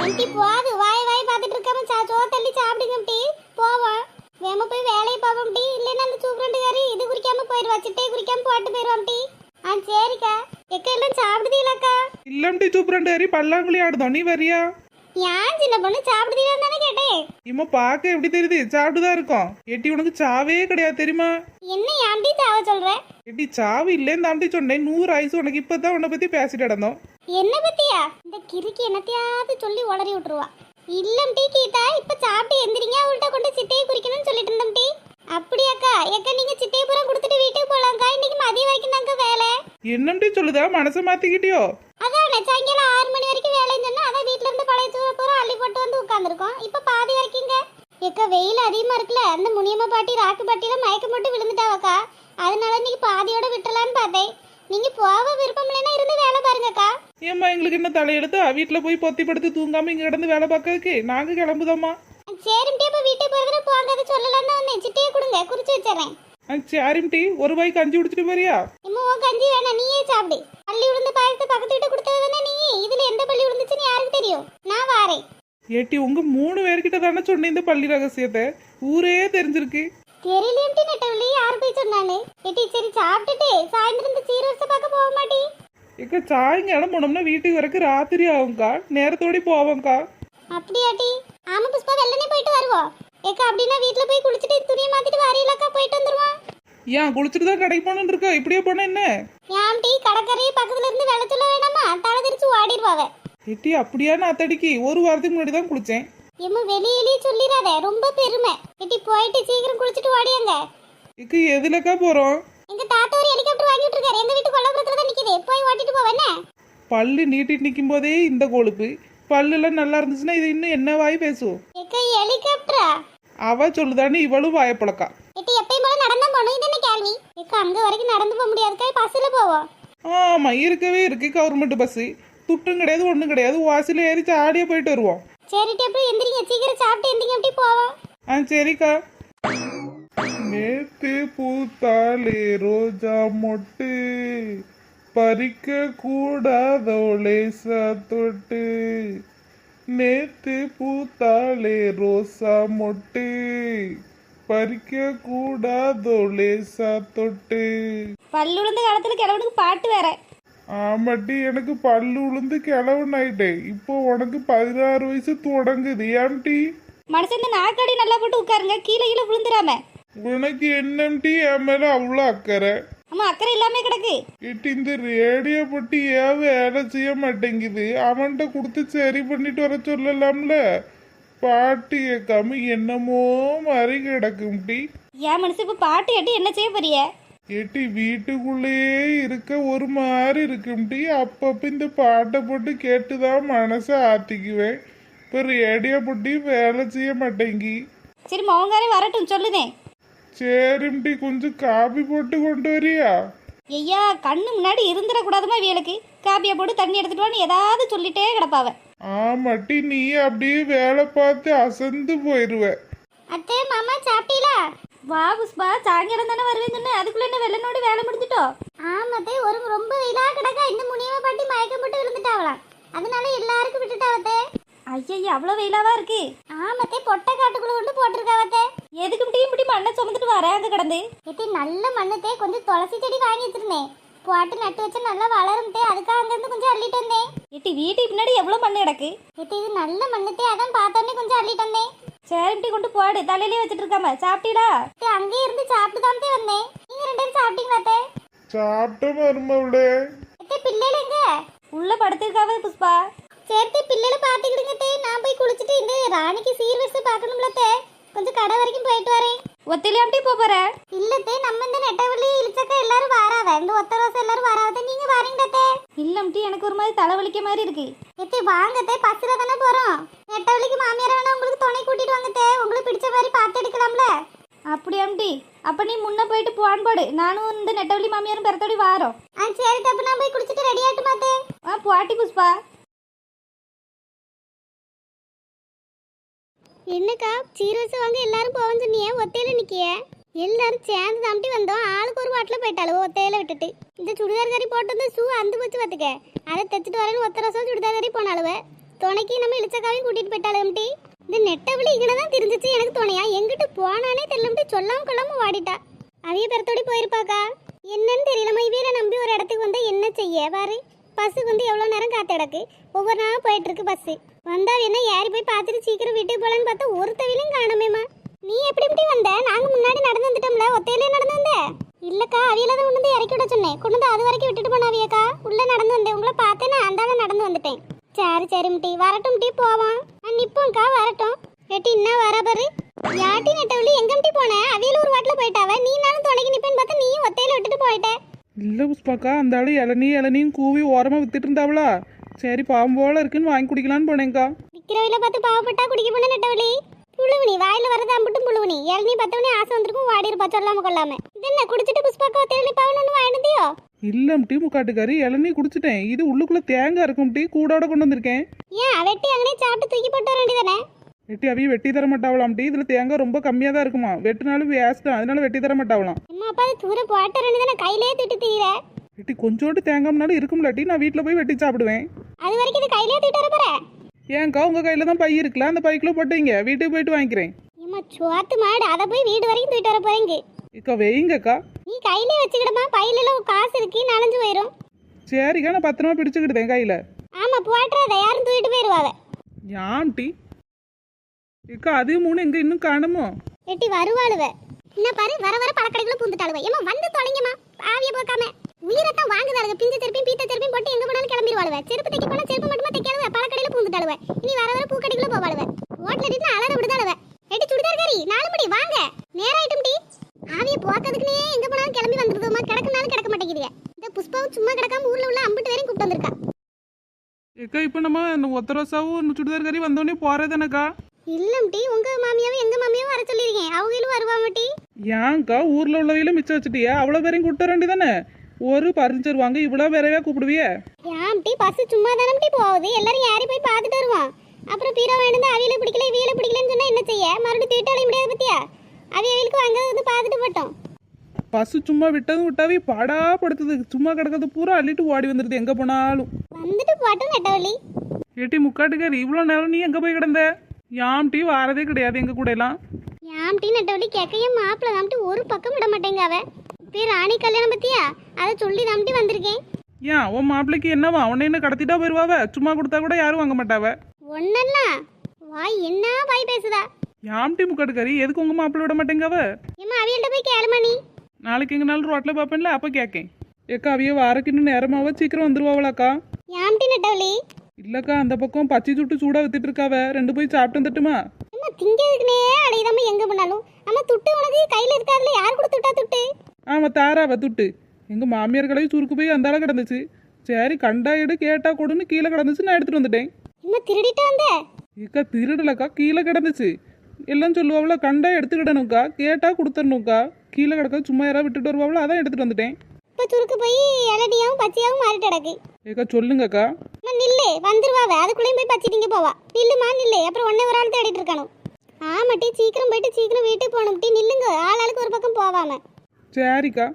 Empty போது வாய் வாய் பார்த்துட்டு இருக்காம சோறு தள்ளி சாப்பிடுங்க எம்டி. போவோம் வேம போய் வேலையை பார்ப்போம் டி. இல்லைன்னா அந்த சூப்பரண்டுக்காரி இது குறிக்காம போயிடுவா, சிட்டையை குறிக்காம போட்டு போயிடுவோம் டி. ஆ சரிக்கா. எக்கா எல்லாம் சாப்பிடுதீங்களாக்கா? இல்லம் டி சூப்பரண்டாரி பல்லாங்குழி ஆடுதோம், நீ வரியா? ஏன் சின்ன பொண்ணு சாப்பிடுதீங்களான்னு தானே கேட்டேன். இம்மா பார்க்க எப்படி தெரியுது, சாப்பிட்டுதான் இருக்கோம். எட்டி உனக்கு சாவே கிடையாது தெரியுமா? என்ன ஏன்டி சாவ சொல்ற? எட்டி சாவு இல்லேன்னு தாண்டி சொன்னேன். 100 ஆயுசு உனக்கு. இப்பதான் உன்னை பத்தி பேசிட்டு இடந்தோம். என்ன பத்தியா? இந்த கிறுக்கி என்னத்தையாவது சொல்லி உளறி விட்டுருவா. இல்லம் டி கீதா, இப்ப சாப்பிட்டு எந்திரிங்க, அவள்கிட்ட கொண்டு சிட்டையை குறிக்கணும்னு சொல்லிட்டு இருந்தோம் டி. அப்படியாக்கா? ஏக்கா நீங்க சிட்டையை பூரா கொடுத்துட்டு வீட்டுக்கு போலாம்க்கா. இன்னைக்கு மதியம் வரைக்கும் தாங்க வேலை. என்னம்டி சொல்லுதா, மனசை மாத்திக்கிட்டியோ? அதானே சாயங்காலம் 6 மணி வரைக்கும் வேலைன்னு சொன்னா அதான் வீட்டுல இருந்து பழைய சோறு பூரா அள்ளி போட்டு வந்து உட்காந்துருக்கோம். இப்ப பாதி வரைக்குங்க. ஏக்கா வெயில் அதிகமா இருக்குல்ல, அந்த முனியம்மா பாட்டி ராக்கு பாட்டியில மயக்கம் போட்டு விழுந்துட்டாவக்கா. அதனால இன்னைக்கு பாதியோட விட்டுலான்னு பார்த்தேன். நீங்க போக விருப்பம் இல்லைன்னா இருந்து வேலை பாருங்கக்கா. ஏம்மா எங்களுக்கு என்ன தலையெடுத்து வீட்டுல போய் பொத்தி படுத்து தூங்காம இங்க கிடந்து வேலை பார்க்கறதுக்கு? நாங்க கிளம்புதோம்மா. சரிம்டி, அப்ப வீட்டுக்கு போறதுல போகாத சொல்லலாம் தான் வந்தேன். சிட்டையை கொடுங்க, குறிச்சு வச்சிடறேன். சரிம்டி, ஒரு வாய் கஞ்சி குடிச்சிட்டு போறியா? இம்மா உன் கஞ்சி வேணாம், நீயே சாப்பிடு. பள்ளி விழுந்து பாயசத்தை பக்கத்து வீட்டு கொடுத்தது தானே நீ. இதுல எந்த பள்ளி விழுந்துச்சுன்னு யாருக்கு தெரியும்? நான் வாரேன். ஏட்டி உங்க 3 பேர்கிட்ட தானே சொன்னேன் இந்த பள்ளி ரகசியத்தை. ஊரே தெரிஞ்சிருக்கு. தெரியலையம்டி நெட்டவள்ளி, யார் போய் சொன்னானே? ஏட்டி சரி சாப்பிட்டுட்டு சாயந்தரம் இந்த சீர்வரிசை பார்க்க போக மாட்டி? இக்க சாயங்காலம் போனோம்னா வீட்டுக்கு வரைக்கும் ராத்திரி ஆகும்க்கா. நேரத்தோடி போவோம்க்கா. அப்படியாட்டி? ஆமா புஷ்பா, வெள்ளனே போயிட்டு வருவோம். ஏக்கா அப்படின்னா வீட்டுல போய் குளிச்சுட்டு துணியை மாத்திட்டு வரையிலக்கா போயிட்டு வந்துருவோம். ஏன் குளிச்சுட்டு தான் கடைக்கு போகணுன்னு இருக்கா? இப்படியே போனா என்ன? ஏன் டீ கடற்கரையை பக்கத்துல இருந்து வெள்ள சொல்ல வேணாமா? தலை தெரிச்சு ஓடிடுவாவ. எட்டி அப்படியா? நான் அத்தடிக்கு 1 வாரத்துக்கு முன்னாடி தான் குளிச்சேன். எம்மா வெளியிலேயே சொல்லிடாத, ரொம்ப பெருமை. எட்டி போயிட்டு சீக்கிரம் குளிச்சுட்டு ஓடியாங்க. இக்கு எதுலக்கா போறோம்? எங்க தாத்தா ஒரு ஹெலிகாப்டர் வாங்கிட்டு இருக்காரு, எங்க வீட்டு கொல்லப்புறத்துல தான் நிக்குது. போய் ஓட்டிட்டு போவேனே. பல்லு நீட்டிட்டு நிக்கும் போதே இந்த கொழுப்பு. பல்லுலாம் நல்லா இருந்துச்சுன்னா இது இன்னும் என்ன வாய் பேசுவோம். எக்க ஹெலிகாப்டரா? அவ சொல்லுதானே இவளும் வாயப்பழக்கா. எட்டி எப்பயும் போல நடந்தா போகணும், இது என்ன கேள்வி? எக்க அங்க வரைக்கும் நடந்து போக முடியாதுக்கா, பஸ்ல போவோம். ஆமா இருக்கவே இருக்கு கவர்மெண்ட் பஸ். துட்டும் கிடையாது ஒண்ணும் கிடையாது. வாசில ஏறி சாடியே போயிட்டு வருவோம். சரிட்டி, அப்புறம் எந்திரிங்க, சீக்கிரம் சாப்பிட்டு எந்திரிங்க, அப்படி போவோம். சரிக்கா. நேத்து பூத்தாலே ரோஜா மொட்டு பறிக்க கூடாதோளே சாத்தொட்டு. நேத்து பூத்தாலே ரோசா மொட்டு பறிக்க கூடாதோளே சாத்தொட்டு. பல்லுழுந்த காலத்துல கிழவனுக்கு பாட்டு வேற. ஆமாட்டி, எனக்கு பல்லு உளுந்து கிழவன் ஆயிட்டேன். இப்போ உனக்கு 16 வயசு தொடங்குது. ஏன்டி மனுஷன் இந்த நாக்காடி நல்லா போட்டு உட்காருங்க, கீழே கீழே விழுந்துடாம. உனக்கு என்னம்டி என் மேல அவ்வளோ அக்கறை? அம்மா அக்கறை இல்லாம கிடக்கு. இட்டு இந்த ரேடியோ பட்டி ஏன் வேலை செய்ய மாட்டேங்குது? அவன்கிட்ட கொடுத்து சரி பண்ணிட்டு வர சொல்லலாம்ல. பாட்டு கேட்காம என்னமோ மாதிரி கிடக்கும்டி. ஏன் மனுஷன் இப்ப பாட்டு கேட்டு என்ன செய்ய போறிய? எட்டி வீட்டுக்குள்ளேயே இருக்க ஒரு மாதிரி இருக்கும்டி. அப்பப்ப இந்த பாட்டை போட்டு கேட்டுதான் மனசை ஆத்திக்குவேன். இப்ப ரேடியோ பட்டி வேலை செய்ய மாட்டேங்கி. சரி மௌங்காரே வரட்டும், சொல்லுதேன். சரிம்டி, கொஞ்சம் காபி போட்டு கொண்டு வரியா? ஐயா கண்ணு முன்னாடி இருந்துடக்கூடாதுமா வீலுக்கு. காப்பியை போட்டு தண்ணி எடுத்துட்டு வான்னு ஏதாவது சொல்லிட்டே கிடப்பாவ. ஆமாட்டி, நீ அப்படியே வேலை பார்த்து அசந்து போயிருவ. அத்தை மாமா சாப்பிட்டீங்களா? வா புஷ்பா, சாயங்காலம் தானே வருவேன்னு சொன்னேன், அதுக்குள்ள என்ன வெள்ளனோட வேலை முடிஞ்சிட்டோ? ஆமாத்தே, ஒரு ரொம்ப வெயிலா கிடக்கா. இந்த முனியவ பாட்டி மயக்கம் போட்டு விழுந்துட்டாவலாம், அதனால எல்லாருக்கும் விட்டுட்டாவத்தே. ஐயா அவ்வளவு வெயிலாவா இருக்கு? ஆமாத்தே, பொட்டை காட்டுக்குள்ள கொண்டு போட்டிருக்காவத்தே. எதுக்கு இப்படி மண்ணை சுமந்துட்டு வர அங்க கிடந்து? இது நல்ல மண்ணுத்தே, கொஞ்சம் துளசி செடி வாங்கி வச்சிருந்தேன், போட்டு நட்டு வச்சா நல்லா வளரும்தே, அதுக்காக அங்க இருந்து கொஞ்சம் அள்ளிட்டு வந்தேன். எட்டி வீட்டுக்கு பின்னாடி எவ்வளவு மண்ணு கிடக்கு? எட்டி இது நல்ல மண்ணுத்தே, அதான் பார்த்தோன்னே கொஞ்சம் அள்ளிட்டு வந்தேன். சரிட்டி கொண்டு போடு, தலையிலே வச்சிட்டு இருக்காம. சாப்பிட்டீங்களா? அங்கேயே இருந்து சாப்பிட்டு தான் வந்தேன். நீங்க 2 பேரும் சாப்பிட்டீங்களாத்தே? சாப்பிட்ட மருமவளே. பிள்ளைல எங்க? உள்ள படுத்திருக்காவ புஷ்பா. சேர்த்து பிள்ளைல பாத்துக்கிடுங்க தே, நான் போய் குளிச்சுட்டு இந்த ராணிக்கு சீர்வரிசை பார்க்கணும்லத்தே, கொஞ்சம் கடை வரைக்கும் போயிட்டு வரேன். ஒத்திலாம்டி போற? இல்லத்தே, நம்ம இந்த நெட்டவள்ளி இழுச்சக்கா எல்லாரும் வராத, இந்த ஒத்த ரோசை எல்லாரும் வராத. நீங்க வரீங்கத்தே? இல்லம்டி, எனக்கு ஒரு மாதிரி தலைவலிக்க மாதிரி இருக்கு. எத்தே வாங்கத்தே, பஸ்ல தானே போறோம். நெட்டவள்ளிக்கு மாமியார் வேணா உங்களுக்கு துணை கூட்டிட்டு வாங்கத்தே, உங்களுக்கு பிடிச்ச மாதிரி பார்த்து எடுக்கலாம்ல. அப்படியாம்டி, அப்ப நீ முன்ன போயிட்டு போன் போடு, நானும் இந்த நெட்டவள்ளி மாமியாரும் பெறத்தோடி வாரோம். சரி தப்பு, நான் போய் குளிச்சுட்டு ரெடி ஆட்டு மாத்தே. போட்டி புஷ்பா. என்னக்கா சீரவரிசை வாங்க எல்லாரும் போவோம் சொன்னியே, ஒத்தையில நிக்கிய? எல்லாரும் சேர்ந்து தாண்டி வந்தோம், ஆளுக்கு ஒரு வாட்டில் போயிட்டாளு ஒத்தையில விட்டுட்டு. இந்த சுடிதார் கறி போட்டு வந்து ஷூ அந்து போச்சு பார்த்துக்க, அதை தைச்சிட்டு வரேன்னு ஒத்த ரசம் சுடிதார் கறி போனாளுவ. துணைக்கு நம்ம இளிச்சக்காவையும் கூட்டிட்டு போயிட்டாலும்டி. இந்த நெட்டவழி இங்கனதான் தெரிஞ்சிச்சு எனக்கு துணையா. எங்கிட்டு போனானே தெரியலம்டி, சொல்லாம கொள்ளாம வாடிட்டா. அவிய பெறத்தோடி போயிருப்பாக்கா. என்னன்னு தெரியலமா, இவையில நம்பி ஒரு இடத்துக்கு வந்தா என்ன செய்ய பாரு. பஸ்ஸுக்கு வந்து எவ்வளவு நேரம் காத்து கிடக்கு. ஒவ்வொரு நாளும் போயிட்டு இருக்கு பஸ். வந்தா என்ன ஏறி போய் பார்த்துட்டு சீக்கிரம் வீட்டுக்கு போலான்னு பார்த்தா ஒருத்தவிலையும் காணமேமா. நீ எப்படி இப்படி வந்த? நாங்க முன்னாடி நடந்து வந்துட்டோம்ல, ஒத்தையிலே நடந்து வந்த? இல்லக்கா, அவியில தான் கொண்டு வந்து இறக்கி விட சொன்னேன். கொண்டு வந்து அது வரைக்கும் விட்டுட்டு போனாவியக்கா. உள்ள நடந்து வந்தேன், உங்களை பார்த்தேன், நான் அந்தால நடந்து வந்துட்டேன். சரி சரி டீ, வரட்டும் டீ, போவான். நிப்போம்க்கா, வரட்டும். எட்டி என்ன வர பாரு. யாட்டி நெட்டவழி எங்கம்டி போன? அவியில ஒரு வாட்டில் போயிட்டாவ. நீ நானும் துணைக்கு நிப்பேன்னு பார்த்தா நீயும் ஒத்தையில விட்டுட்டு போயிட்ட. இல்லை புஷ்பாக்கா, அந்த ஆளு இளநியும் கூவி ஓரமாக வித்துட்டு இருந்தாவளா. சரி பாவம் போல இருக்குன்னு வாங்கி குடிக்கலான்னு போனேங்க்கா. விற்கிறவில பார்த்து பாவப்பட்டா குடிக்க போன நெட்டவழி. புழுவனி வாயில வரது அம்பட்டும் புழுவனி. இளநீ பார்த்தவனே ஆசை வந்திருக்கும், வாடி இருப்பா சொல்லாம கொள்ளாம. இது என்ன குடிச்சிட்டு புஷ்பாக்கா ஒத்தையில நிப்பாவன்னு ஒன்று வாங்கினதியோ? இல்லம் டீ முக்காட்டுக்காரி, இளநீ குடிச்சிட்டேன். இது உள்ளுக்குள்ள தேங்காய் இருக்கும் டீ, கூடோட கொண்டு வந்திருக்கேன். ஏன் வெட்டி அங்கனே சாப்பிட்டு தூக்கி போட்டு வர வேண்டியதானே? வெட்டி அவைய வெட்டி தர மாட்டாவலாம் டீ. இதுல தேங்காய் ரொம்ப கம்மியாக தான் இருக்குமா, வெட்டினாலும் வேஸ்ட் தான், அதனால வெட்டி தர மாட்டாவலாம். அம்மா அப்பா அது தூர போட்ட வேண்டியதானே, கையிலே திட்டு தீர. வெட்டி கொஞ்சோண்டு தேங்காய்னாலும் இருக்கும்ல டீ, நான் வீட்டில் போய் வெட்டி சாப்பிடுவேன். அது வரைக்கும் இது கையிலே தூக்கிட்டு வர போற? ஏன்க்கா, உங்க கையில தான் பை இருக்குல்ல, அந்த பைக்குள்ள போட்டு வைங்க, வீட்டுக்கு போயிட்டு வாங்கிக்கிறேன். ஏம்மா சோத்து மாடு, அதை போய் வீடு வரைக்கும் தூக்கிட்டு வர போறீங்க. இக்கா வைங்கக்கா. நீ கையிலே வச்சுக்கிடமா, பையில எல்லாம் காசு இருக்கு, நனைஞ்சு போயிடும். சரிக்கா, நான் பத்திரமா பிடிச்சுக்கிட்டேன் கையில. ஆமா போட்டுறத, யாரும் தூக்கிட்டு போயிருவாங்க. யாம் டீ இக்கா, அதே மூணு எங்க இன்னும் காணுமோ? எட்டி வருவாளுவ. என்ன பாரு, வர வர பழக்கடைக்குள்ள பூந்துட்டாளுவ. ஏமா வந்து தொலைங்கம்மா, ஆவிய போக்காம. உயிரத்தான் வாங்குதாளுங்க, பிஞ்ச செருப்பையும் பீத்த செருப்பையும் போட்டு எங்க போனாலும் கிளம்பிடுவாளுவ. செருப்பு தைக்க போனா செருப்பு மட்டுமா தைக்காளுவ, பழக்கடையில பூந்துட்டாளுவ. இனி வர வர பூக்கடைக்குள்ள போவாளுவ. ஓட்டல வீட்டுல அலற விடுதாளுவ. எட்டி சுடிதார் காரி, 4 மணி வாங்க, நேரம் ஆயிட்டும் டீ. ஆவிய போக்கிறதுக்குனே எங்க போனாலும் கிளம்பி வந்துருதோமா, கிடக்குனாலும் கிடக்க மாட்டேங்குது. இந்த புஷ்பாவும் சும்மா கிடக்காம ஊர்ல உள்ள அம்பிட்டு வரையும் கூப்பிட்டு வந்திருக்கா. ஏக்கா, இப்போ நம்ம ஒத்த ரோசாவும் சுடிதார் கறி வந்தோடனே போறதுனக்கா? இல்லம் டீ, உங்க மாமியாவும் எங்க மாமியாவும் வர சொல்லிருக்கேன், அவங்களும் வருவாங்க டீ. ஏன்க்கா, ஊர்ல உள்ளவையில மிச்சம் வச்சுட்டியா? அவ்வளோ பேரையும் கூப்பிட்டு வர வேண்டியதானே? ஒரு பரிஞ்சர் வாங்க இவ்வளோ பேரையா கூப்பிடுவிய? ஏன் டீ, பஸ் சும்மா தானே டீ போகுது, எல்லாரும் யாரி போய் பார்த்துட்டு வருவான். அப்புறம் பீரோ வேணுந்து அவியல பிடிக்கல இவியல பிடிக்கலன்னு சொன்னா என்ன செய்ய? மறுபடியும் தீட்டு அடைய முடியாது பத்தியா? அவியலுக்கு அங்கே வந்து பார்த்துட்டு போட்டோம். பஸ் சும்மா விட்டதும் விட்டாவே பாடா படுத்துது. சும்மா கிடக்கிறது பூரா அள்ளிட்டு ஓடி வந்துடுது எங்க போனாலும். வந்துட்டு போட்டோம் நெட்டவள்ளி. ஏட்டி முக்காட்டுக்காரி, இவ்வளோ நேரம் நீ எங்க போய் கிடந்த? யாம் டீ வாரதே கிடையாது எங்க கூட எல்லாம். யாம் டீ நெட்டவள்ளி கேட்கையும் மாப்பிள்ள தாம்ட்டு ஒரு பக்கம் விட மாட்டேங்க. அவ பேர் ராணி கல்யாணம் பத்தியா, அதை சொல்லி தாம்ட்டி வந்திருக்கேன். ஏன் உன் மாப்பிள்ளைக்கு என்னவா? உன்னை என்ன கடத்திட்டா போயிருவாவ? சும்மா கொடுத்தா கூட யாரும் வாங்க மாட்டாவ. ஒன்னா வாய் என்ன வாய் பேசுதா? யாம் டீ முக்காட்டுக்காரி, எதுக்கு உங்க மாப்பிள்ளை விட மாட்டேங்கவ? ஏமா அவியல்கிட்ட போய் கேளுமா நீ. நாளைக்கு எங்கனாலும் ரோட்ல பாப்பேன்ல, அப்ப கேட்கேன். ஏக்கா, அவிய வாரக்கு இன்னும் நேரமாவ, சீக்கிரம் வந்துருவாவளாக்கா? யாம் டீ நெட்டவள்ளி. இல்லக்கா, அந்த பக்கம் பச்சை சுட்டு சூடா வித்துட்டு இருக்காவ, 2 போய் சாப்பிட்டு வந்துட்டுமா? அம்மா திங்கிறதுக்குனே அலையுதாம எங்க போனாலும். அம்மா துட்டு உனக்கு கையில இருக்காதுல, யார் கொடுத்துட்டா துட்டு? ஆமா தாராவ துட்டு. எங்க மாமியார் கடையும் சுருக்கு போய் அந்தால கிடந்துச்சு. சரி கண்டா எடு, கேட்டா கொடுன்னு கீழே கிடந்துச்சு, நான் எடுத்துட்டு வந்துட்டேன். அம்மா திருடிட்டு வந்த? ஏக்கா திருடலக்கா, கீழே கிடந்துச்சு. எல்லாம் சொல்லுவாங்களா, கண்டா எடுத்துக்கிடணுக்கா, கேட்டா கொடுத்துடணுக்கா. கீழே கிடக்க சும்மா யாராவது விட்டுட்டு வருவாங்களா, அதான் எடுத்துட்டு வந்துட்டேன். இப்ப சுருக்கு போய் இளநியாவும் பச்சையாவும் மாறிட்டு கிடக்கு. ஏக்கா சொல்லுங்கக்கா. அம்மா நில்லு, வந்துருவாவ, அதுக்குள்ளேயும் போய் பச்சிட்டிங்க போவா. நில்லுமா நில்லு, அப்புறம் ஒன்னே ஒரு ஆள் தேடிட்டு இருக்கணும். ஆமாட்டி, சீக்கிரம் போயிட்டு சீக்கிரம் வீட்டுக்கு போகணும் டி. நில்லுங்க, ஆளாளுக்கு ஒரு பக்கம் போவாம. சரிக்கா.